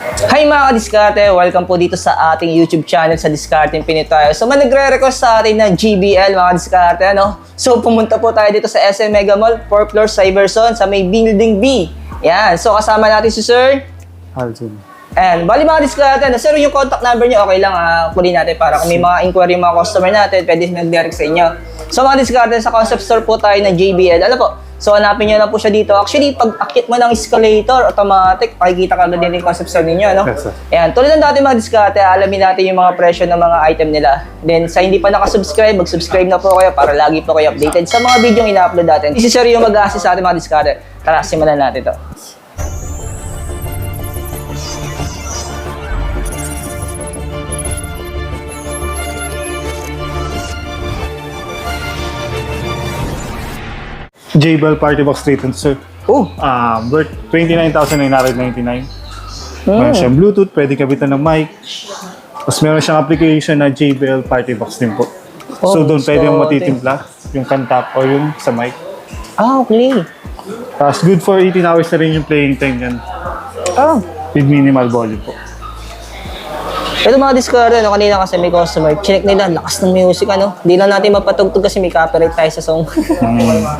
Hi mga kadiskarte! Welcome po dito sa ating YouTube channel sa Discarding Pinoy tayo. So nagre-request sa atin ng GBL mga kadiskarte, ano? So pumunta po tayo dito sa SM Mega Mall, 4th floor, Cyberson, sa may Building B. Yan. So kasama natin si Sir Alvin. And bali mga diskarte, sir, yung contact number niyo okay lang kunin natin para kung may mga inquiry mga customer natin, pwede mag-direct sa inyo. So mga diskarte, sa concept store po tayo ng JBL. Ano po? So hanapin niyo lang po siya dito. Actually, pag akit mo ng escalator, automatic, makikita ka din yung concept store ninyo, no? Yes, sir. Ayan, tulad ng dati mga diskarte, alamin natin yung mga presyo ng mga item nila. Then sa hindi pa nakasubscribe, mag-subscribe na po kayo para lagi po kayo updated sa mga video yung ina-upload natin. Si Sir yung mag-assist sa atin mga diskarte. Tara, simulan natin to. JBL Party Box Treatment, sir. Oh, Worth 29,999. Meron siyang Bluetooth, pwede kabitan ng mic. Tapos meron siyang application na JBL Party Box din po. So doon pwede yung matitimpla, yung kantap o yung sa mic. okay. Tapos good for 18 hours na rin yung playing time yan. Oh. With minimal volume po. Ito mga diskarte, no, kanina kasi may customer, chinek nila, lakas ng music, ano. Hindi lang natin mapatugtog kasi may copyright tayo sa song.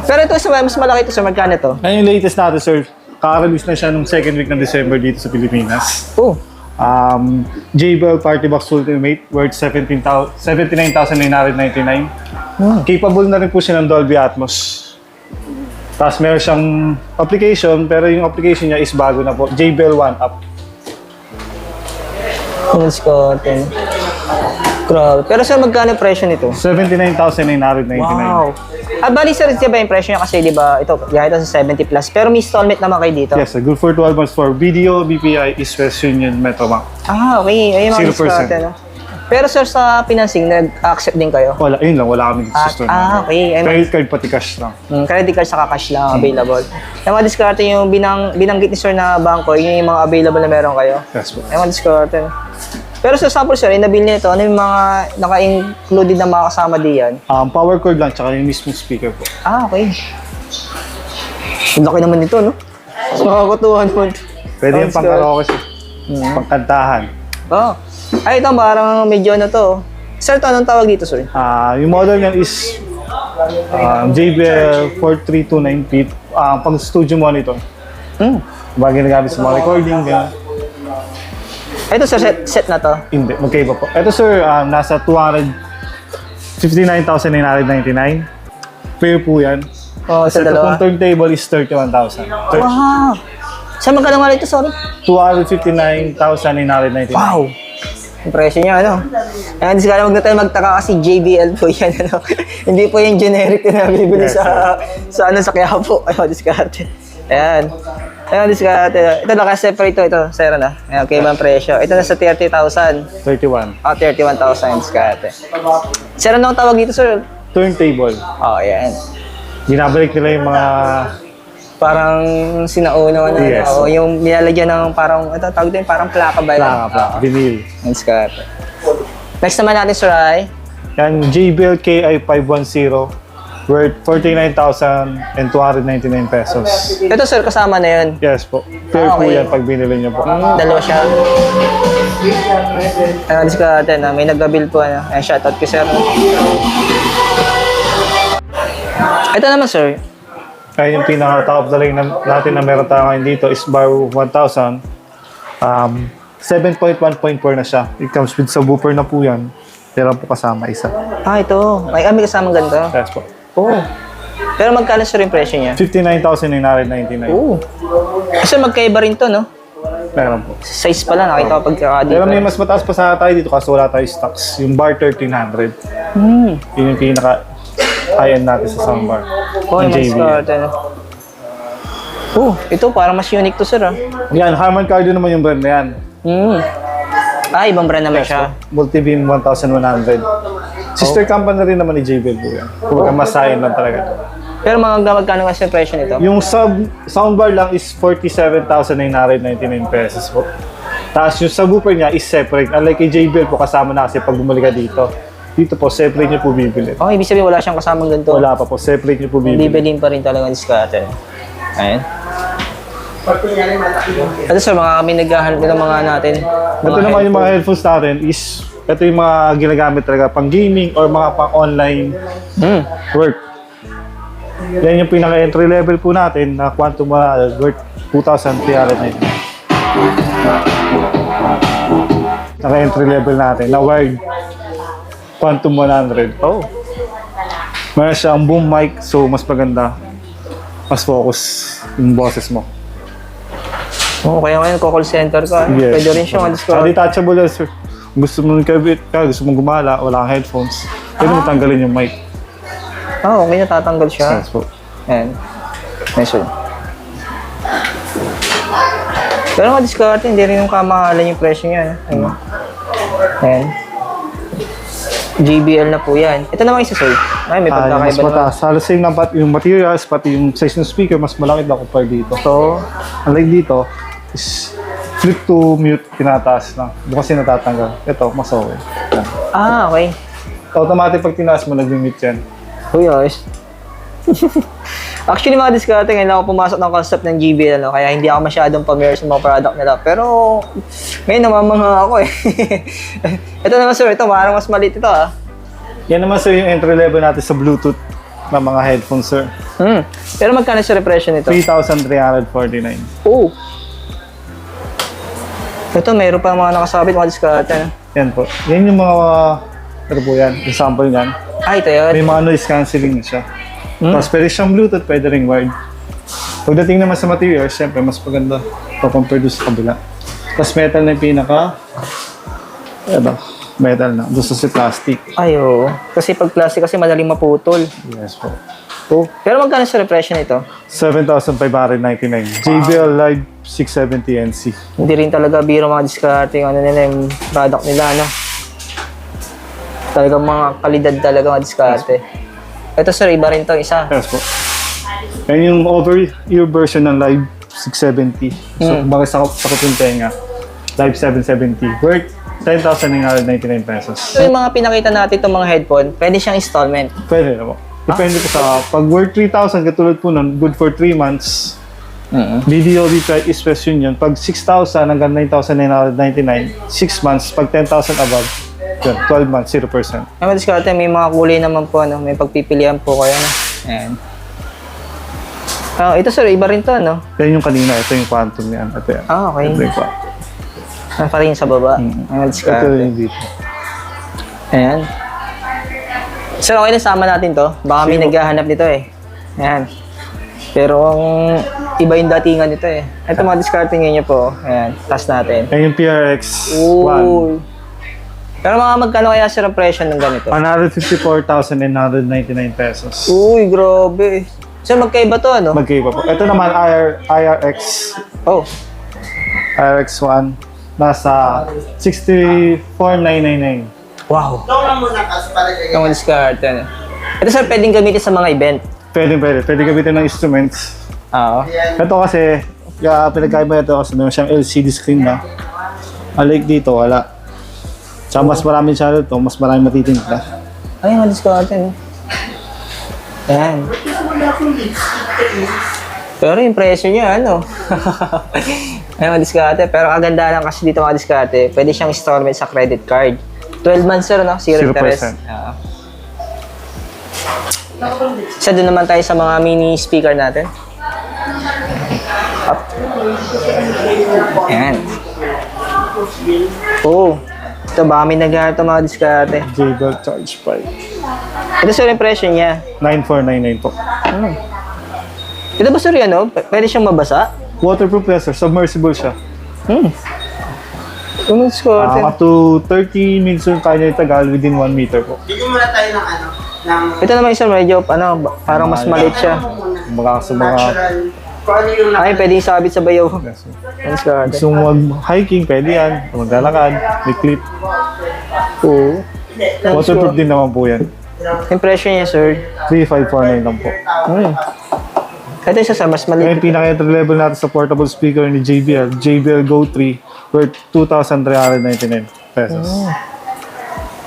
Pero ito, mas malaki ito, sir, magkano ito? Ngayon yung latest natin, sir. Kaka-release na siya nung second week ng December dito sa Pilipinas. Oh, JBL Party Box Ultimate worth 79,999. Capable na rin po siya ng Dolby Atmos. Tapos meron siyang application, pero yung application niya is bago na po. JBL One Up. mga diskarte. Grabe. Pero sir, magkano yung presyo nito? 79,999. Wow. Bali sir, di ba yung presyo niya kasi, di ba, ito sa 70 plus. Pero may installment naman kayo dito. Yes, sir. Good for 12 months for video, BPI, East West Union, Metrobank. Okay. Ayun mga 0%. diskarte, no? Pero sir, sa financing, nag-accept din kayo? Wala, yun lang. Wala kami dito sa store. Okay. Credit card pati cash lang. Credit card saka cash lang available. Yung mga diskarte, yung binanggit ni sir na bangko, yun yung mga available na meron kayo. Yes po. Yung mga diskarte. Pero sa sample sir, inabil nito, ano yung mga naka-included na mga kasama diyan? Power cord lang, tsaka yung mismong speaker po. Okay. Ang laki naman nito, no? Makakatuwa naman. Pwede yung pang-karaoke, sir. Pangkantahan. Oh. Ay, ito parang medyo ano to. Sir, ito anong tawag dito, sir? Yung model niyan is JBL 4329 feet. Pang studio monitor. Bagay ginagamit sa mga recording. Ito sir, set na to. Hindi, magkaiba po. Ito sir, nasa 259,999. Pair po yan. Oh, sa Ito dalawa. pong turntable is 31,000. Wow! Saan magkano nga ito, sorry? 259,999. Wow! Yung presyo niya, ano? Ayan, diskarte, huwag na tayo magtaka kasi JBL po yan, ano? Hindi po yung generic na nabibili Yes, sa sa Quiapo. Ayun, diskarte. Ayan. Ayun, diskarte. Ito, naka-separate ito, sir, na. Ayan, okay ba ang presyo? Ito nasa 30,000. 31. 31,000, diskarte. Sir, anong tawag dito, sir? Turntable. Oh, ayan. Ginabalik nila yung mga Parang sinauna na, Yes. o yung nilalagyan ng parang, ito, tawag din, parang plaka ba yan? plaka, vinyl. Diskarte. Next naman natin, sir, ay? Yan, JBL KI510 worth 49,299 pesos. Ito, sir, kasama na yun. Yes po. Fair po Okay. yan pag binili niyo po. Dalawa siya. Ayun, diskarte na. May nag-bill po. Ano. Ayan, shoutout ko, sir. Ito naman, sir. Kaya yung pinaka-top of the line natin na meron tayo ngayon dito is bar 1,000. 7.1.4 na siya. It comes with subwoofer na po yan. Meron po kasama isa. Ito. May kasama ganito. Yes po. Oh. Pero magkano, sir, yung presyo niya? 59,999. Oh. Kasi magkaiba rin to, no? Meron po. Size pala, nakita ko pagkakadito. Pero may mas mataas pa sa tayo dito kasi wala tayo stocks. Yung bar 1300. Yun yung pinaka high-end natin sa soundbar. Oh, ng yung JBL. diskarte, no? Oh, ito parang mas unique to, sir, ah. Yan, Harman Kardon naman yung brand na yan. Ibang brand naman siya. Multibeam 1100. Sister company rin naman ni JBL po yan. Kumbaga mas high-end lang talaga. Pero magkano nga sa presyo nito? Yung soundbar lang is 47,999 pesos po. Tapos yung subwoofer niya is separate. Unlike kay JBL po, kasama na kasi pag bumalik ka dito. Dito po, separate niyo po bibili. Oh, ibig sabihin wala siyang kasamang ganito. Wala pa po, separate niyo po bibili. Bibilin pa rin talaga ang diskarte. Ayan. Ito sir, mga kami naghahanap ng mga natin. Ito naman yung mga headphones natin is, ito yung mga ginagamit talaga pang gaming or mga pang online work. Yan yung pinaka entry level po natin na Quantum worth 2,390. Naka entry level natin na wired Quantum 100. Oh. Meron siyang boom mic, so mas maganda. Mas focus yung boses mo. Oo, kaya ngayon call center ka. Yes. Pwede rin siyang Saka detachable yan, sir. Gusto mo kabit ka, gusto mong gumala, wala kang headphones. Pwede mo tanggalin yung mic. Ah, okay, natatanggal siya. Yes po. Ayan. Nice one. Pero mga discard, hindi rin yung kamahalan yung presyo niya. Ayan. Ayan. JBL na po yan. Ito naman isa, sir. Ay, may Mas pagkakaiba naman. mataas. Halos same lang pati yung materials, pati yung size ng speaker, mas malaki daw compare dito. So, Unlike dito, is flip to mute, tinataas lang. Doon kasi natatanggal. Ito, mas okay. Yan. okay. Automatic pag tinaas mo, nag-mute yan. Uy, ayos. Actually, mga diskarte, ngayon lang ako pumasok ng concept ng JBL, ano, kaya hindi ako masyadong familiar sa mga product nila. Pero, ngayon namamanga ako eh. Ito naman sir, ito, parang mas maliit ito ah. Yan naman sir yung entry level natin sa Bluetooth na mga headphones sir. Pero magkano sa presyo nito? 3,349. Oh! Ito, mayroon pa mga nakasabit mga diskarte. Ano? Yan po. Yan yung mga, ano po yan, example yan. Ito yun. May mga noise cancelling na siya. Tapos pwede siyang Bluetooth, pwede ring wired. Pagdating naman sa materials, syempre mas maganda compare doon sa kabila. Tapos metal na yung pinaka, metal na, doon sa si plastic. Ay, oo. Kasi pag plastic kasi madaling maputol. Yes po. Oh. Pero magkano sa presyo nito? 7,599. JBL Live 670 NC. Hindi rin talaga biro mga diskarte yung ano nila, yung product nila, no? Talagang mga kalidad talaga mga diskarte. Ito sir, iba rin to isa. Yes po. Yan yung over-ear version ng Live 670. So, bakit sakot yung tenga? Live 770. Worth 10,999 pesos. So yung mga pinakita natin itong mga headphone, pwede siyang installment. Pwede na po. Depende po sa, pag worth 3,000, katulad po nun, good for 3 months. DDOD is question yun. Pag 6,000 hanggang 9,999, 6 months. Pag 10,000 above, yun, 12 months, 0%. Ay, mga diskarte, may mga kulay naman po, ano? May pagpipilian po kayo, no? Ayan. Ito sir, iba rin to, no? Yan yung kanina, ito yung quantum yan. Ito yan. Okay. Ito yung quantum. Nakarin sa baba. Ay, mga Ito diskarte. yung dito. Ayan. Sir, okay na sama natin to. Baka may naghahanap nito eh. Ayan. Pero ang iba yung datingan nito eh. Ito mga discarding niyo po. Ayan. Taas natin. Yan yung PRX 1. Ooh. Pero mga magkano kaya sir ang presyo ng ganito? 154,999 pesos. Uy, grabe. Sir, magkaiba to ano? Magkaiba po. Ito naman, IRX. Oh. IRX1. Nasa 64,999. Wow. Ito mga discard. Ano. Ito sir, pwedeng gamitin sa mga event. Pwede. Pwede gamitin ng instruments. Oo. Ito kasi, pinagkaiba ito kasi meron siyang LCD screen na. Unlike dito, wala. Tsaka mas maraming channel to, mas maraming matitinda. Ay, mga discard. Ano. Ayan. Pero yung presyo niya, ano? Ay, mga diskarte. Pero kaganda lang kasi dito mga diskarte, pwede siyang installment sa credit card. 12 months, sir, no? 0 interest. 0%. Isa doon naman tayo sa mga mini speaker natin. Up. Ayan. Oh. Ito, baka may naghahanap ito mga diskarte. JBL Charge 5. Ito, sir, yung presyo niya. 9499 po. Ito ba, sir, yan, no? Pwede siyang mabasa? Waterproof yan, sir. Submersible siya. Ano diskarte? Up to 30 minutes yung kaya niya itagal within 1 meter po. Bigyan muna tayo ng ano, ng Ito naman, sir, medyo, parang mas maliit siya. Baka sa mga natural, kung ano yung Ay, pwedeng sabit sa bayaw. yes, sir. Ano diskarte? Gusto mo mag-hiking, pwede yan. Maglalakad, may clip. Oo. Waterproof din naman po yan. Yung presyo niya, sir. 3549 lang po. Ito isa sa mas Ngayon, maliit. pinaka-entry level natin sa portable speaker ni JBL Go 3 worth 2,399 pesos.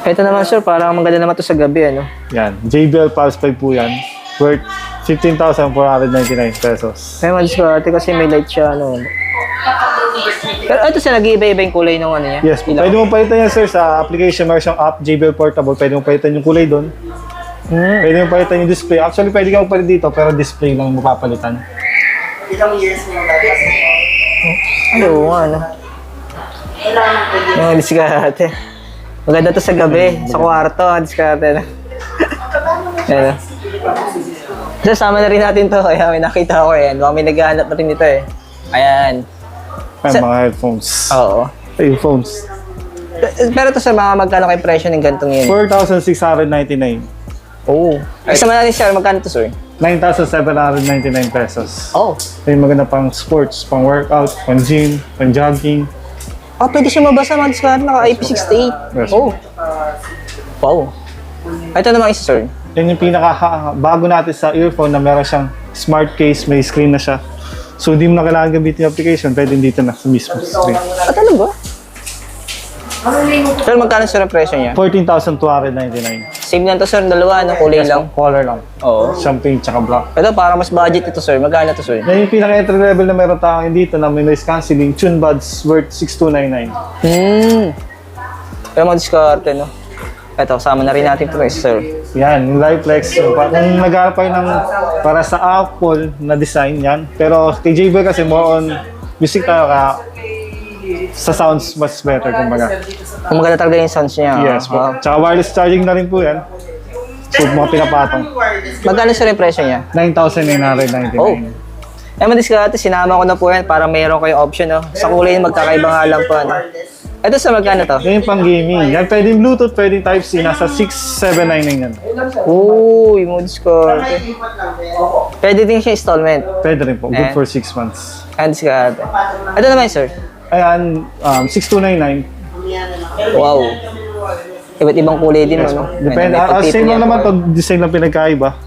Ito naman, sir, parang maganda naman to sa gabi, ano? Yan. JBL Pulse 5 po yan. worth 15,499 pesos. May madiskarte kasi may light siya, ano. Pero ito sir, nag-iiba-iba yung kulay ng ano niya. Yes po. Ilaw. Pwede mo palitan yan, sir, sa application. Meron siyang app, JBL Portable. Pwede mo palitan yung kulay doon. Pwede mo palitan yung display. Actually, pwede ka magpalit dito, pero display lang mapapalitan. Ilang years mo na kasi. Oo nga, ano. Kailangan pwede. Yung diskarte. Maganda to sa gabi, sa kwarto, diskarte na. Ayan. Sasama na rin natin to, kaya may nakita ko yan. Baka may naghahanap na rin ito eh. Ayan. Ay, Sa- mga headphones. Oo. Earphones. Pero to sa mga magkano kay presyo ng gantong yun? 4,699. Oo. Ay, sama natin sir, magkano to sir? 9,799 pesos. Oh. May maganda pang sports, pang workout, pang gym, pang jogging. Ah, pwede siya mabasa mga diskarte, naka IP68. Yes. Oh. Wow. Ito naman isa sir. Yan yung bago natin sa earphone na meron siyang smart case, may screen na siya. So, hindi mo na kailangan gamitin yung application, pwede dito na sa mismo screen. Ah, talaga? Sir, magkano sir ang presyo niya? 14,299. Same lang to sir, dalawa, no? Kulay lang. Color lang. Oo. Champagne tsaka black. Ito, para mas budget ito sir. Magkano to sir? Yan yung pinaka-entry level na meron tayo dito na may noise cancelling, tune buds worth 6,299. Pero mga diskarte, no? Ito, sama na rin natin ito sir. Yan, yung Liveflex. Kung nag-aalap kayo ng para sa Apple na design yan. Pero kay JBL kasi more on music tayo ka sa sounds much better kumbaga. Kung maganda talaga yung sounds niya. Yes po. Ah. Tsaka wireless charging na rin po yan. So mga pinapatong. Magkano sir yung presyo niya? 9,999. Oh. Eh, mga diskarte, sinama ko na po yan para mayroon kayong option, no? Sa kulay, magkakaiba nga lang po, ano? Ito sa magkano to? Yan yung pang gaming. Yan pwedeng Bluetooth, pwedeng Type-C. Nasa 6,799 yan. Uy, mga diskarte. Pwede din siya installment. Pwede rin po. Good Ayan. for 6 months. Mga diskarte. Ito naman, sir. Ayan, 6,299. Wow. Iba't ibang kulay din, ano? Depende. Same lang naman to. Design lang pinagkaiba.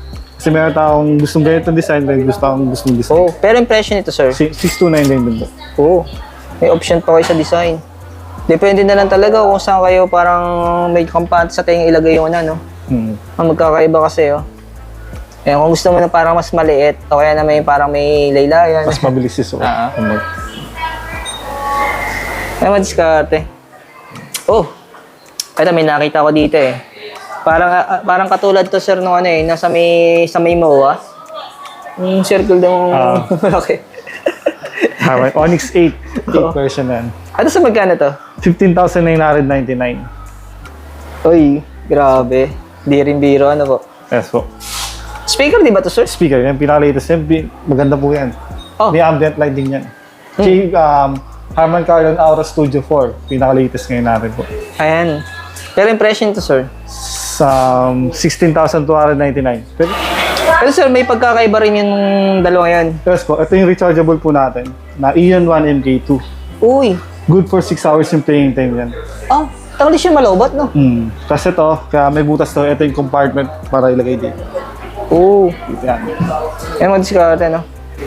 Kasi meron taong gustong ganitong design, may gustong design. Oh, pero impression nito, sir. 6,299 din po. Oo. May option pa kayo sa design. Depende na lang talaga kung saan kayo parang may kampante sa tingin ilagay yung ano, no? Ang magkakaiba kasi, oh. Ayan, kung gusto mo na parang mas maliit, o kaya na may parang may laylayan. Mas mabilis isuot. Ay, madiskarte. Oh, ito may nakita ko dito eh. Parang katulad to sir nung ano eh, nasa may MOA. Yung circle daw malaki. May Onyx 8 version na yan. Ano sa magkano to? 15,999. Uy, grabe. Di rin biro, ano po? Yes po. Speaker di ba to sir? Speaker, yan pinaka-latest yan. Maganda po yan. Oh. May ambient lighting yan. Harman Kardon Aura Studio 4. Pinaka-latest ngayon natin po. Ayan. Pero impression to sir. Sa 16,299. Pero sir, may pagkakaiba rin yung dalawa yan. Yes po, ito yung rechargeable po natin na Ion 1 MK2. Uy. Good for 6 hours yung playing time yan. Oh, tawag siya malobot, no? Kasi ito, kaya may butas to, ito yung compartment para ilagay dito. Oo. Yan. Ayan, madiskarte, no?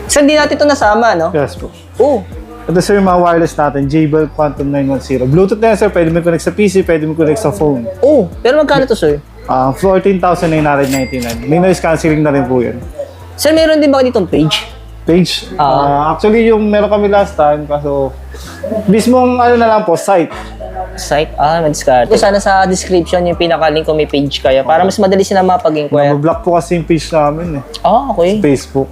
Sir, di natin ito nasama, no? Yes po. Oo. Ito sir yung mga wireless natin, JBL Quantum 910. Bluetooth na yan sir, pwede mo connect sa PC, pwede mo connect sa phone. Oo. Pero magkano to, sir? 14,999. May noise cancelling na rin po yan. Sir, meron din ba ditong page? Page? Actually, yung meron kami last time, kaso mismong ano na lang po, site. Site? Ah, madiskarte. Sana sa description yung pinaka-link kung may page kayo para mas madali sila mapag-inquire. Nablock po kasi yung page namin eh. Ah, okay. Facebook.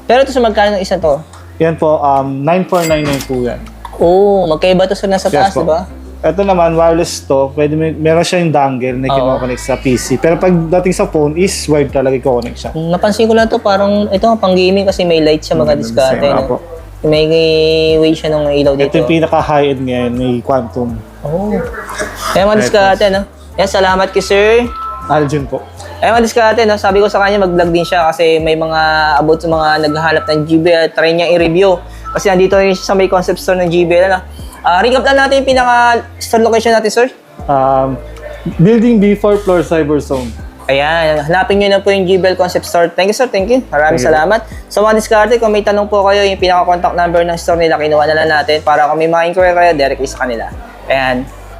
Pero ito sa magkano ng isa to? Yan po, 9,499 po yan. Oo, magkaiba to sir nasa taas, po. di ba? Ito naman, wireless to, pwede meron siya yung dongle na kinoconnect sa PC. Pero pagdating sa phone is wired talaga i-connect siya. Napansin ko lang to, parang ito pang gaming kasi may light siya mga diskarte. Same nga No? po. May way siya ng ilaw Ito dito. yung pinaka-high-end ngayon, may quantum. Oh. Kaya mga diskarte, no? Yan, salamat kay sir. Algin po. Ay, mga diskarte, no? Sabi ko sa kanya, mag-vlog din siya kasi may mga about sa mga naghahanap ng JBL. Try niya i-review. Kasi nandito rin siya sa may concept store ng JBL. Ano? Recap lang natin yung pinaka-store location natin, sir. Building B4 floor Cyber Zone. Ayan, hanapin nyo na po yung JBL Concept Store. Thank you, sir. Thank you. Maraming Thank you. salamat. Sa mga diskarte, kung may tanong po kayo, yung pinaka-contact number ng store nila, kinuha na lang natin para kung may mga inquiry kayo, direct sa kanila. Ayan.